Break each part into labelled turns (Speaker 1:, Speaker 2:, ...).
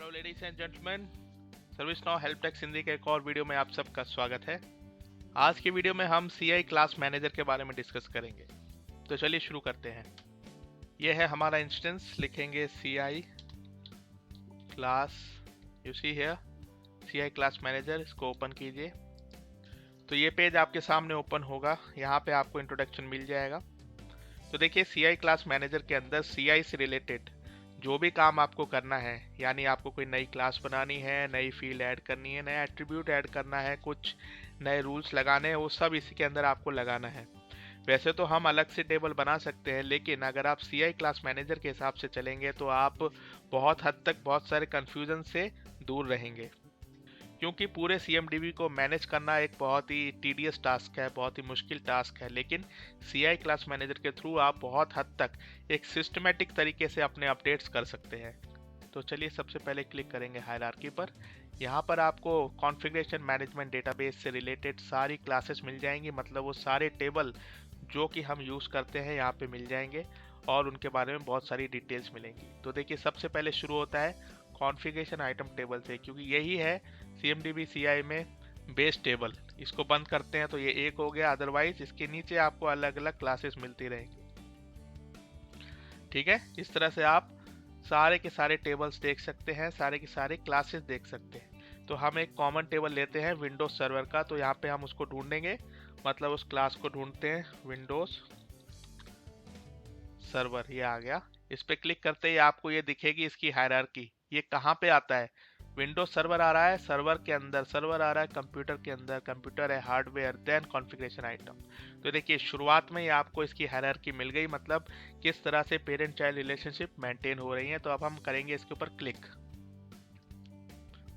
Speaker 1: Hello ladies and gentleman, service now help desk Hindi के एक और वीडियो में आप सबका स्वागत है। आज की वीडियो में हम CI क्लास मैनेजर के बारे में डिस्कस करेंगे। तो चलिए शुरू करते हैं। यह है हमारा इंस्टेंस, लिखेंगे CI class, you see here CI class manager. इसको ओपन कीजिए तो ये पेज आपके सामने ओपन होगा। यहाँ पे आपको इंट्रोडक्शन मिल जाएगा। तो देखिए CI क्लास मैनेजर के अंदर CI से रिलेटेड जो भी काम आपको करना है, यानी आपको कोई नई क्लास बनानी है, नई फील्ड ऐड करनी है, नया एट्रीब्यूट ऐड करना है, कुछ नए रूल्स लगाने हैं, वो सब इसी के अंदर आपको लगाना है। वैसे तो हम अलग से टेबल बना सकते हैं, लेकिन अगर आप CI क्लास मैनेजर के हिसाब से चलेंगे तो आप बहुत हद तक बहुत सारे कन्फ्यूजन से दूर रहेंगे, क्योंकि पूरे CMDB को मैनेज करना एक बहुत ही टीडियस टास्क है, बहुत ही मुश्किल टास्क है। लेकिन CI क्लास मैनेजर के थ्रू आप बहुत हद तक एक सिस्टमेटिक तरीके से अपने अपडेट्स कर सकते हैं। तो चलिए सबसे पहले क्लिक करेंगे हायरार्की पर। यहाँ पर आपको कॉन्फ़िगरेशन मैनेजमेंट डेटाबेस से रिलेटेड सारी क्लासेस मिल जाएंगी, मतलब वो सारे टेबल जो कि हम यूज़ करते हैं यहाँ पे मिल जाएंगे और उनके बारे में बहुत सारी डिटेल्स मिलेंगी। तो देखिए सबसे पहले शुरू होता है कॉन्फ़िगरेशन आइटम टेबल से, क्योंकि यही है CMDB CI में बेस टेबल। इसको बंद करते हैं तो ये एक हो गया, अदरवाइज इसके नीचे आपको अलग अलग क्लासेस मिलती रहेंगी। ठीक है, इस तरह से आप सारे के सारे टेबल्स देख सकते हैं, सारे के सारे क्लासेस देख सकते हैं। तो हम एक कॉमन टेबल लेते हैं विंडोज सर्वर का, तो यहाँ पे हम उसको ढूंढेंगे, मतलब उस क्लास को ढूंढते हैं विंडोज सर्वर। ये आ गया। इस पे क्लिक करते ही आपको ये दिखेगी इसकी हायरार्की, ये कहाँ पे आता है। विंडोज सर्वर आ रहा है, सर्वर के अंदर सर्वर आ रहा है, कंप्यूटर के अंदर कंप्यूटर है, हार्डवेयर, देन कॉन्फ़िगरेशन आइटम। तो देखिए शुरुआत में ही आपको इसकी हायरार्की मिल गई, मतलब किस तरह से पेरेंट चाइल्ड रिलेशनशिप मेंटेन हो रही है। तो अब हम करेंगे इसके ऊपर क्लिक।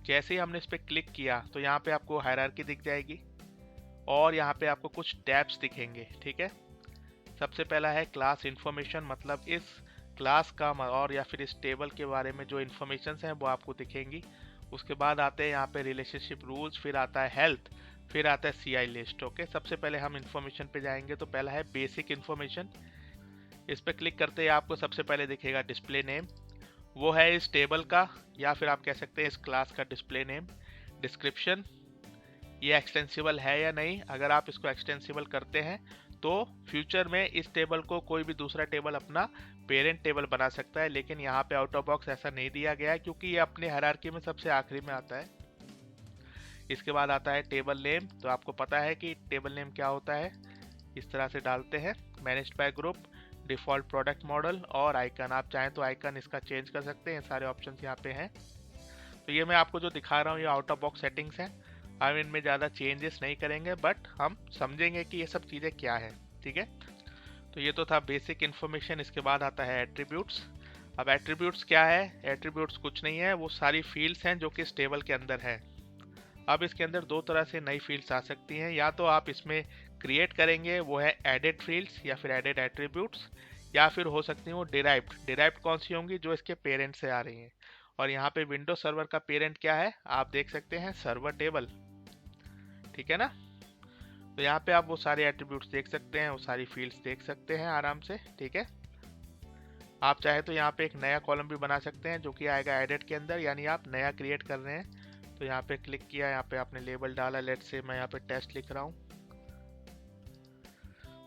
Speaker 1: जैसे ही हमने इस पर क्लिक किया तो यहाँ पे आपको हायरार्की दिख जाएगी और यहाँ पे आपको कुछ टैब्स दिखेंगे। ठीक है, सबसे पहला है क्लास इन्फॉर्मेशन, मतलब इस क्लास का और या फिर इस टेबल के बारे में जो इन्फॉर्मेशन हैं वो आपको दिखेंगी। उसके बाद आते हैं यहाँ पे रिलेशनशिप रूल्स, फिर आता है हेल्थ, फिर आता है CI लिस्ट। ओके, सबसे पहले हम इन्फॉर्मेशन पे जाएंगे। तो पहला है बेसिक इन्फॉर्मेशन। इस पर क्लिक करते ही आपको सबसे पहले दिखेगा डिस्प्ले नेम, वो है इस टेबल का या फिर आप कह सकते हैं इस क्लास का डिस्प्ले नेम। डिस्क्रिप्शन, ये एक्सटेंसिबल है या नहीं। अगर आप इसको एक्सटेंसिबल करते हैं तो फ्यूचर में इस टेबल को कोई भी दूसरा टेबल अपना पेरेंट टेबल बना सकता है, लेकिन यहाँ पे आउट ऑफ बॉक्स ऐसा नहीं दिया गया है, क्योंकि ये अपने हायरार्की में सबसे आखिरी में आता है। इसके बाद आता है टेबल नेम। तो आपको पता है कि टेबल नेम क्या होता है, इस तरह से डालते हैं। Managed by group, default product model और आइकन। आप चाहें तो आइकन इसका चेंज कर सकते हैं, सारे ऑप्शन यहाँ पे हैं। तो ये मैं आपको जो दिखा रहा हूँ ये आउट ऑफ बॉक्स सेटिंग्स हैं, हम इनमें ज़्यादा चेंजेस नहीं करेंगे, बट हम समझेंगे कि ये सब चीज़ें क्या है। ठीक है, तो ये तो था बेसिक इन्फॉर्मेशन। इसके बाद आता है एट्रीब्यूट्स। अब एट्रीब्यूट्स क्या है, एट्रीब्यूट्स कुछ नहीं है, वो सारी फील्ड्स हैं जो कि इस टेबल के अंदर है। अब इसके अंदर दो तरह से नई फील्ड्स आ सकती हैं, या तो आप इसमें क्रिएट करेंगे, वो है एडेड फील्ड्स या फिर एडेड एट्रीब्यूट्स, या फिर हो सकती हैं वो डिराइव्ड। डिराइव्ड कौन सी होंगी, जो इसके पेरेंट से आ रही हैं। और यहाँ पे विंडोज सर्वर का पेरेंट क्या है आप देख सकते हैं, सर्वर टेबल। ठीक है ना, तो यहाँ पे आप वो सारे एट्रीब्यूट्स देख सकते हैं, वो सारी फील्ड्स देख सकते हैं आराम से। ठीक है, आप चाहे तो यहाँ पे एक नया कॉलम भी बना सकते हैं जो कि आएगा एडिट के अंदर, यानी आप नया क्रिएट कर रहे हैं। तो यहाँ पे क्लिक किया, यहाँ पे आपने लेबल डाला, लेट से मैं यहाँ पे टेस्ट लिख रहा हूँ,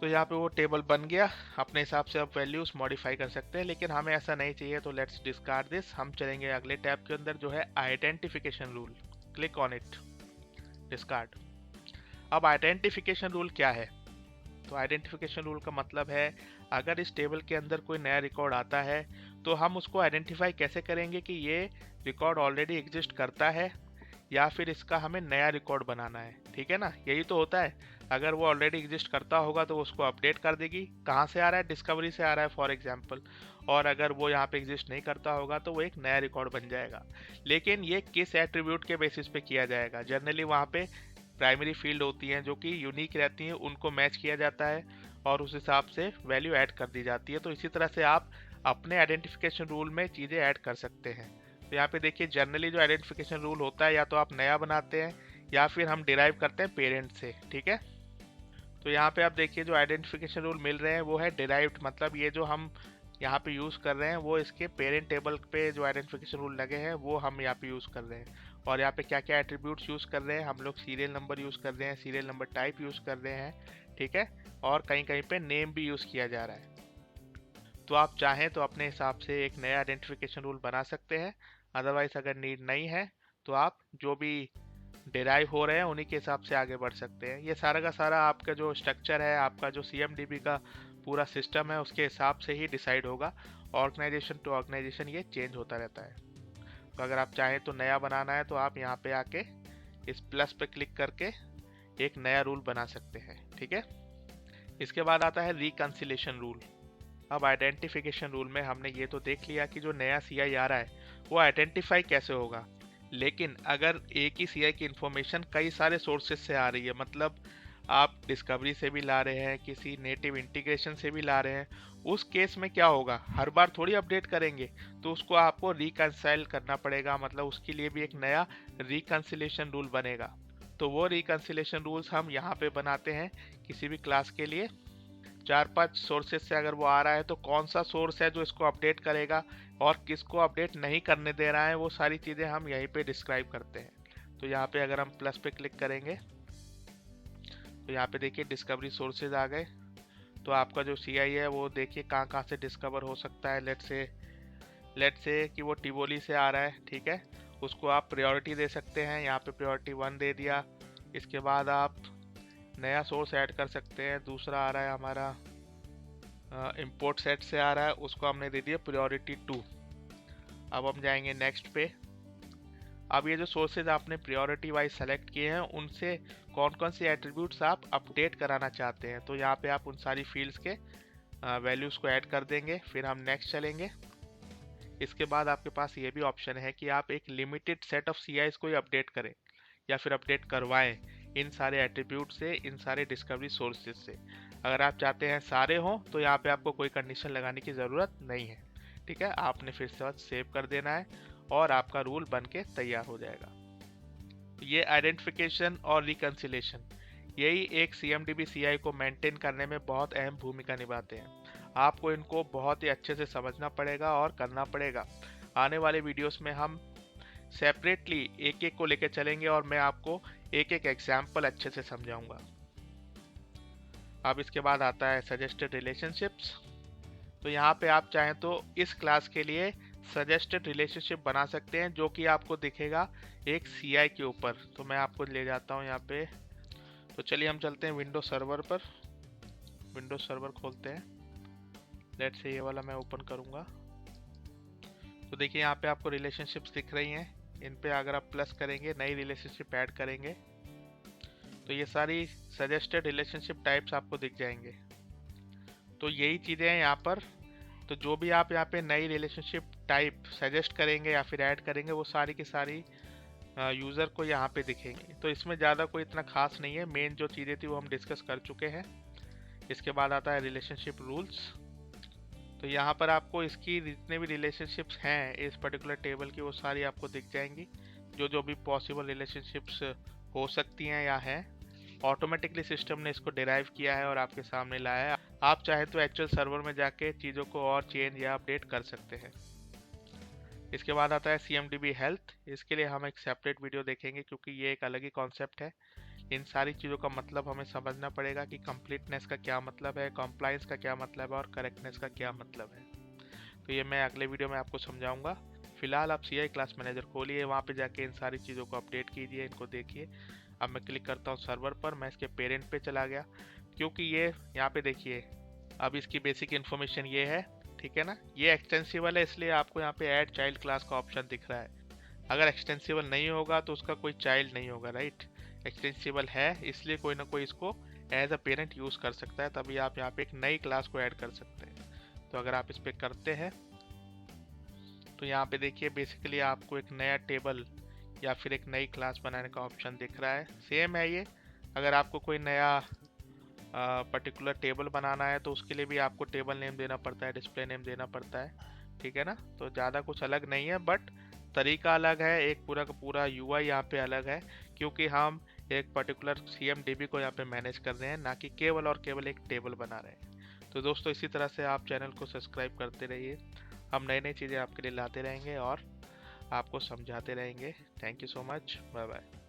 Speaker 1: तो यहाँ पे वो टेबल बन गया। अपने हिसाब से आप वैल्यूज मॉडिफाई कर सकते हैं, लेकिन हमें ऐसा नहीं चाहिए, तो लेट्स डिस्कार्ड दिस। हम चलेंगे अगले टैब के अंदर जो है identification rule. Click on it, discard. अब आइडेंटिफिकेशन रूल क्या है, तो आइडेंटिफिकेशन रूल का मतलब है अगर इस टेबल के अंदर कोई नया रिकॉर्ड आता है तो हम उसको आइडेंटिफाई कैसे करेंगे कि ये रिकॉर्ड ऑलरेडी एग्जिस्ट करता है या फिर इसका हमें नया रिकॉर्ड बनाना है। ठीक है ना, यही तो होता है। अगर वो ऑलरेडी एग्जिस्ट करता होगा तो उसको अपडेट कर देगी, कहाँ से आ रहा है, डिस्कवरी से आ रहा है फॉर एग्जांपल। और अगर वो यहाँ पे एग्जिस्ट नहीं करता होगा तो वो एक नया रिकॉर्ड बन जाएगा। लेकिन ये किस एट्रीब्यूट के बेसिस पे किया जाएगा, जनरली वहाँ पे प्राइमरी फील्ड होती हैं जो कि यूनिक रहती हैं, उनको मैच किया जाता है और उस हिसाब से वैल्यू ऐड कर दी जाती है। तो इसी तरह से आप अपने आइडेंटिफिकेशन रूल में चीज़ें ऐड कर सकते हैं। तो यहाँ पे देखिए जनरली जो आइडेंटिफिकेशन रूल होता है या तो आप नया बनाते हैं या फिर हम डिराइव करते हैं पेरेंट से। ठीक है, तो यहाँ पे आप देखिए जो आइडेंटिफिकेशन रूल मिल रहे हैं वो है डिराइव्ड, मतलब ये जो हम यहाँ पे यूज़ कर रहे हैं वो इसके पेरेंट टेबल पे जो आइडेंटिफिकेशन रूल लगे हैं वो हम यहाँ पे यूज़ कर रहे हैं। और यहाँ पे क्या क्या एट्रीब्यूट्स यूज़ कर रहे हैं, हम लोग सीरियल नंबर यूज़ कर रहे हैं, सीरियल नंबर टाइप यूज़ कर रहे हैं, ठीक है। और कहीं कहीं पे नेम भी यूज़ किया जा रहा है। तो आप चाहें तो अपने हिसाब से एक नया आइडेंटिफिकेशन रूल बना सकते हैं। अदरवाइज अगर नीड नहीं है तो आप जो भी डिराइव हो रहे हैं उन्हीं के हिसाब से आगे बढ़ सकते हैं। ये सारा का सारा आपका जो स्ट्रक्चर है, आपका जो CMDB का पूरा सिस्टम है उसके हिसाब से ही डिसाइड होगा। ऑर्गेनाइजेशन टू ऑर्गेनाइजेशन ये चेंज होता रहता है। तो अगर आप चाहें तो नया बनाना है तो आप यहाँ पे आके इस प्लस पे क्लिक करके एक नया रूल बना सकते हैं, ठीक है। इसके बाद आता है रिकंसिलेशन रूल। अब आइडेंटिफिकेशन रूल में हमने ये तो देख लिया कि जो नया CI आ रहा है वो आइडेंटिफाई कैसे होगा। लेकिन अगर एक ही CI की इंफॉर्मेशन कई सारे सोर्सेज से आ रही है, मतलब आप डिस्कवरी से भी ला रहे हैं, किसी नेटिव इंटीग्रेशन से भी ला रहे हैं, उस केस में क्या होगा, हर बार थोड़ी अपडेट करेंगे, तो उसको आपको रिकंसाइल करना पड़ेगा। मतलब उसके लिए भी एक नया रिकंसिलेशन रूल बनेगा। तो वो रिकंसिलेशन रूल्स हम यहाँ पे बनाते हैं किसी भी क्लास के लिए। 4-5 सोर्सेज से अगर वो आ रहा है तो कौन सा सोर्स है जो इसको अपडेट करेगा और किसको अपडेट नहीं करने दे रहा है, वो सारी चीज़ें हम यहीं पे डिस्क्राइब करते हैं। तो यहाँ पे अगर हम प्लस पे क्लिक करेंगे तो यहाँ पे देखिए डिस्कवरी सोर्सेज आ गए। तो आपका जो CI है वो देखिए कहाँ कहाँ से डिस्कवर हो सकता है। लेट से कि वो टिबोली से आ रहा है, ठीक है। उसको आप प्रायोरिटी दे सकते हैं, यहाँ पे प्रायोरिटी 1 दे दिया। इसके बाद आप नया सोर्स ऐड कर सकते हैं। दूसरा आ रहा है हमारा इंपोर्ट सेट से आ रहा है, उसको हमने दे दिया प्रायोरिटी 2। अब हम जाएंगे नेक्स्ट पे। अब ये जो सोर्सेज आपने प्रायोरिटी वाइज सेलेक्ट किए हैं उनसे कौन कौन से एट्रीब्यूट्स आप अपडेट कराना चाहते हैं, तो यहाँ पे आप उन सारी फील्ड्स के वैल्यूज़ को ऐड कर देंगे। फिर हम नेक्स्ट चलेंगे। इसके बाद आपके पास ये भी ऑप्शन है कि आप एक लिमिटेड सेट ऑफ CIs को ही अपडेट करें या फिर अपडेट करवाएं इन सारे एट्रीब्यूट से, इन सारे डिस्कवरी सोर्सेज से। अगर आप चाहते हैं सारे हों तो यहाँ पे आपको कोई कंडीशन लगाने की ज़रूरत नहीं है, ठीक है। आपने फिर से सेव कर देना है और आपका रूल बन के तैयार हो जाएगा। ये आइडेंटिफिकेशन और रिकंसिलेशन यही एक CMDB CI को मेंटेन करने में बहुत अहम भूमिका निभाते हैं। आपको इनको बहुत ही अच्छे से समझना पड़ेगा और करना पड़ेगा। आने वाले वीडियोस में हम सेपरेटली एक एक को लेकर चलेंगे और मैं आपको एक एक एग्जाम्पल अच्छे से समझाऊंगा। अब इसके बाद आता है सजेस्टेड रिलेशनशिप्स। तो यहाँ पे आप चाहें तो इस क्लास के लिए सजेस्टेड रिलेशनशिप बना सकते हैं जो कि आपको दिखेगा एक CI के ऊपर। तो मैं आपको ले जाता हूँ यहाँ पे। तो चलिए हम चलते हैं विंडो सर्वर पर। विंडो सर्वर खोलते हैं। लेट से ये वाला मैं ओपन करूँगा। तो देखिए यहाँ पे आपको रिलेशनशिप्स दिख रही हैं। इन पे अगर आप प्लस करेंगे, नई रिलेशनशिप ऐड करेंगे तो ये सारी सजेस्टेड रिलेशनशिप टाइप्स आपको दिख जाएंगे। तो यही चीज़ें हैं यहाँ पर। तो जो भी आप यहाँ पे नई रिलेशनशिप टाइप सजेस्ट करेंगे या फिर ऐड करेंगे वो सारी की सारी यूज़र को यहाँ पे दिखेंगी। तो इसमें ज़्यादा कोई इतना खास नहीं है, मेन जो चीज़ें थी वो हम डिस्कस कर चुके हैं। इसके बाद आता है रिलेशनशिप रूल्स। तो यहाँ पर आपको इसकी जितने भी रिलेशनशिप्स हैं इस पर्टिकुलर टेबल की वो सारी आपको दिख जाएंगी। जो भी पॉसिबल रिलेशनशिप्स हो सकती हैं या हैं, ऑटोमेटिकली सिस्टम ने इसको डिराइव किया है और आपके सामने लाया है। आप चाहे तो एक्चुअल सर्वर में जाके चीज़ों को और चेंज या अपडेट कर सकते हैं। इसके बाद आता है CMDB हेल्थ। इसके लिए हम एक सेपरेट वीडियो देखेंगे क्योंकि ये एक अलग ही कॉन्सेप्ट है। इन सारी चीज़ों का मतलब हमें समझना पड़ेगा कि कंप्लीटनेस का क्या मतलब है, कंप्लायंस का क्या मतलब है और करेक्टनेस का क्या मतलब है। तो ये मैं अगले वीडियो में आपको समझाऊंगा। फिलहाल आप CI क्लास मैनेजर खोलिए, वहाँ पे जाके इन सारी चीज़ों को अपडेट कीजिए, इनको देखिए। अब मैं क्लिक करता हूँ सर्वर पर। मैं इसके पेरेंट पे चला गया क्योंकि ये यहाँ पे देखिए अब इसकी बेसिक इन्फॉर्मेशन ये है, ठीक है ना। ये एक्सटेंसिबल है इसलिए आपको यहाँ पे ऐड चाइल्ड क्लास का ऑप्शन दिख रहा है। अगर एक्सटेंसिबल नहीं होगा तो उसका कोई चाइल्ड नहीं होगा, राइट। एक्सटेंसिबल है इसलिए कोई ना कोई इसको एज अ पेरेंट यूज़ कर सकता है, तभी आप यहाँ पे एक नई क्लास को ऐड कर सकते हैं। तो अगर आप इस पर करते हैं तो यहाँ पे देखिए बेसिकली आपको एक नया टेबल या फिर एक नई क्लास बनाने का ऑप्शन दिख रहा है। सेम है ये। अगर आपको कोई नया पर्टिकुलर टेबल बनाना है तो उसके लिए भी आपको टेबल नेम देना पड़ता है, डिस्प्ले नेम देना पड़ता है, ठीक है ना। तो ज़्यादा कुछ अलग नहीं है, बट तरीका अलग है। एक पूरा का पूरा UI यहाँ पे अलग है क्योंकि हम एक पर्टिकुलर CMDB को यहाँ पे मैनेज कर रहे हैं, ना कि केवल और केवल एक टेबल बना रहे हैं। तो दोस्तों इसी तरह से आप चैनल को सब्सक्राइब करते रहिए, हम नई नई चीज़ें आपके लिए लाते रहेंगे और आपको समझाते रहेंगे। Thank you so much, bye bye.